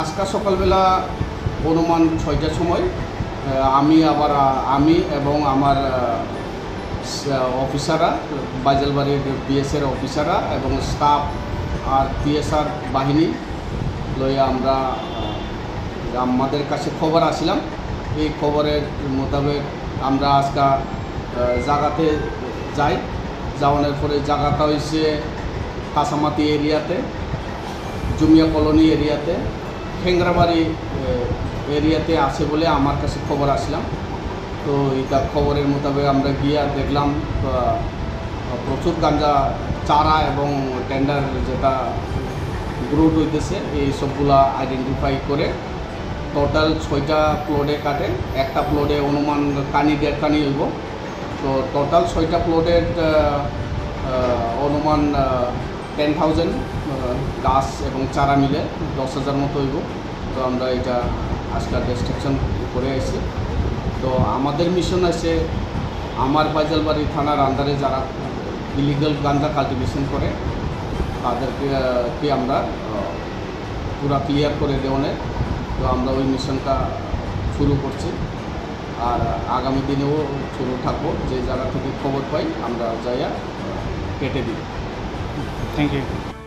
আজকে সকালবেলা অনুমান 6টার সময় আমি এবং আমার অফিসাররা, বাজালবাড়ির বিএসের অফিসাররা এবং স্টাফ আর পিএসআর বাহিনী লইয়া আমরা আমাদের কাছে খবর আসিলাম। এই খবরের মোতাবেক আমরা আজকে জায়গাতে যাই। যাওয়ানোর পরে জায়গাটা হয়েছে কাঁচামাটি এরিয়াতে, জুমিয়া কলোনি এরিয়াতে, খেংরাবাড়ি এরিয়াতে আছে বলে আমার কাছে খবর আসলাম। তো এটা খবরের মোতাবেক আমরা গিয়ে দেখলাম প্রচুর গাঁজা চারা এবং টেন্ডার যেটা গ্রোথ হইতেছে এই সবগুলা আইডেন্টিফাই করে টোটাল 6টা প্লটে কাটে। একটা প্লটে অনুমান কানি 1.5 কানি হইব। তো টোটাল 6টা প্লটের অনুমান 10,000 গাছ এবং চারা মিলে 10,000 মতো হইব। তো আমরা এটা আজকাল ডিস্ট্রাকশন করে আসছি। তো আমাদের মিশন আছে আমার বাজালবাড়ি থানার আন্ডারে যারা ইলিগাল গাঁজা কাল্টিভেশন করে তাদেরকে আমরা পুরা ক্লিয়ার করে দেওয়ানের। তো আমরা ওই মিশনটা শুরু করছি আর আগামী দিনেও শুরু থাকবো। যে জায়গা থেকে খবর পাই আমরা যাইয়া কেটে দিই। Thank you.